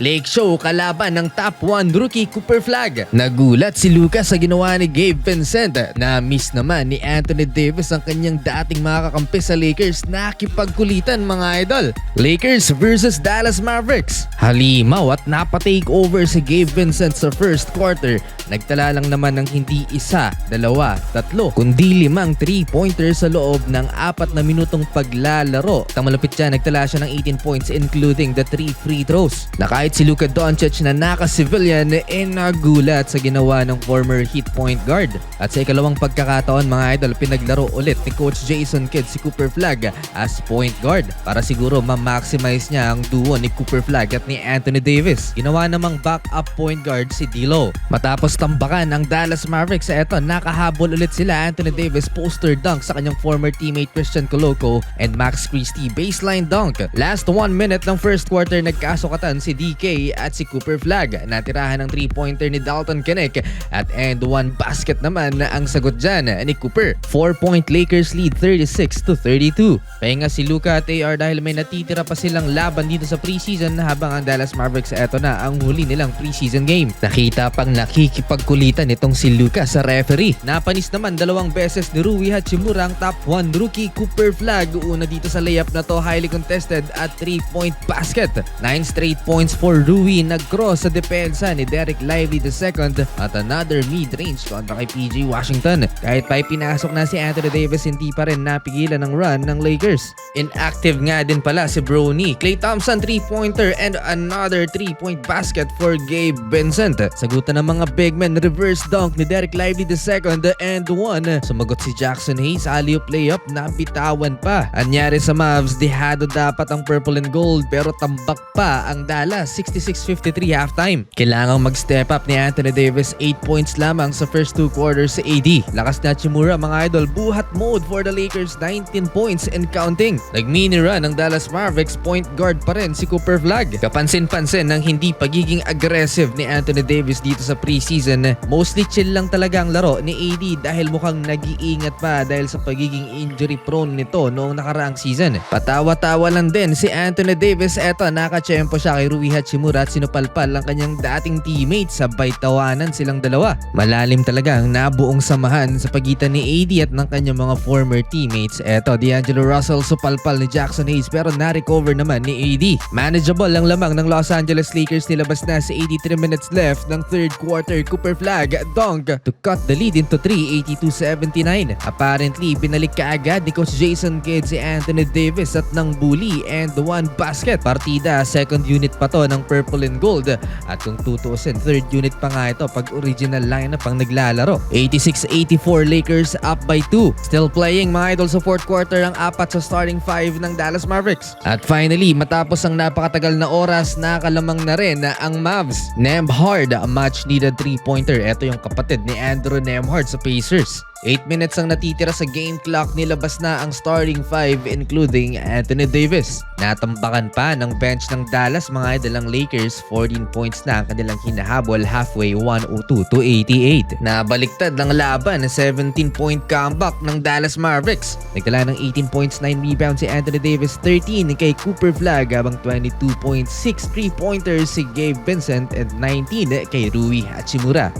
Lake Show kalaban ng top 1 rookie Cooper Flag. Nagulat si Lucas sa ginawa ni Gabe Vincent. Na-miss naman ni Anthony Davis ang kanyang dating makakampi sa Lakers. Nakipagkulitan mga idol. Lakers versus Dallas Mavericks. Halimaw at napatake over si Gabe Vincent sa first quarter. Nagtala lang naman ng hindi isa, dalawa, tatlo, kundi 5 3-pointers sa loob ng 4 na minutong paglalaro. Malapit siya, nagtala siya ng 18 points including the 3 free throws. Kahit si Luka Doncic na naka-civilian nagulat sa ginawa ng former Heat point guard. At sa ikalawang pagkakataon mga idol, pinaglaro ulit ni Coach Jason Kidd si Cooper Flag as point guard para siguro ma-maximize niya ang duo ni Cooper Flag at ni Anthony Davis. Ginawa namang backup point guard si D'Lo. Matapos tambakan ang Dallas Mavericks, eto nakahabol ulit sila. Anthony Davis poster dunk sa kanyang former teammate Christian Coloco and Max Christie baseline dunk. Last 1 minute ng first quarter, nagkasukatan si DK at si Cooper Flag. Natirahan ng 3-pointer ni Dalton Knecht at end one basket naman ang sagot dyan ni Cooper. 4-point Lakers lead 36-32. Pahinga si Luka at AR dahil may natitira pa silang laban dito sa preseason habang ang Dallas Mavericks eto na ang huli nilang preseason game. Nakita pang nakikipagkulitan itong si Luka sa referee. Napanis naman 2 beses ni Rui Hachimura ang top 1 rookie Cooper Flag. Una dito sa layup na to, highly contested at 3-point basket. 9 straight points for Rui. Nag-cross sa depensa ni Derek Lively II at another mid-range kontra kay PJ Washington. Kahit pa pinasok na si Anthony Davis, hindi pa rin napigilan ng run ng Lakers. Inactive nga din pala si Bronny. Klay Thompson 3-pointer and another 3-point basket for Gabe Vincent. Sagutan ng mga big men, reverse dunk ni Derek Lively II and one. Sumagot si Jackson Hayes, alley-oop layup na bitawan pa. Anyari sa Mavs, dihado dapat ang purple and gold pero tambak pa ang Dallas 66-53 halftime. Kailangang mag-step up ni Anthony Davis, 8 points lamang sa first 2 quarters sa AD. Lakas na Hachimura mga idol, buhat mode for the Lakers, 19 points and counting. Nag-mini run ang Dallas Mavericks, point guard pa rin si Cooper Flag. Kapansin-pansin ng hindi pagiging aggressive ni Anthony Davis dito sa preseason. Mostly chill lang talaga ang laro ni AD dahil mukhang nag-iingat pa dahil sa pagiging injury prone nito noong nakaraang season. Patawa-tawa lang din si Anthony Davis, eto nakachempo siya kay Rui Hachimura at sinupalpal ang kanyang dating teammates, sabay tawanan silang dalawa. Malalim talaga ang nabuong samahan sa pagitan ni AD at ng kanyang mga former teammates. Eto, D'Angelo Russell supalpal ni Jackson Hayes pero na-recover naman ni AD. Manageable ang lamang ng Los Angeles Lakers, nilabas na sa 83 minutes left ng third quarter. Cooper Flag dunk to cut the lead into 3, 82-79. Apparently, binalik kaagad ni Coach Jason Kidd si Anthony Davis at nang bully and one basket. Partida, second unit pa to ng purple and gold at kung tutuusin, third unit pa nga ito pag original lineup ang naglalaro. 86-84 Lakers up by 2. Still playing mga idol sa fourth quarter ang 4 sa starting 5 ng Dallas Mavericks. At finally, matapos ang napakatagal na oras, nakalamang na rin ang Mavs. Nembhard, a much needed 3-pointer. Ito yung kapatid ni Andrew Nembhard sa Pacers. 8 minutes ang natitira sa game clock, nilabas na ang starting 5 including Anthony Davis. Natambakan pa ng bench ng Dallas mga idol ang Lakers, 14 points na ang kanilang hinahabol halfway, 102-88. Nabaliktad ng laban na 17-point comeback ng Dallas Mavericks. Nagtala ng 18 points, 9 rebounds si Anthony Davis, 13 kay Cooper Flag habang 22.6 3-pointers si Gabe Vincent and 19 kay Rui Hachimura.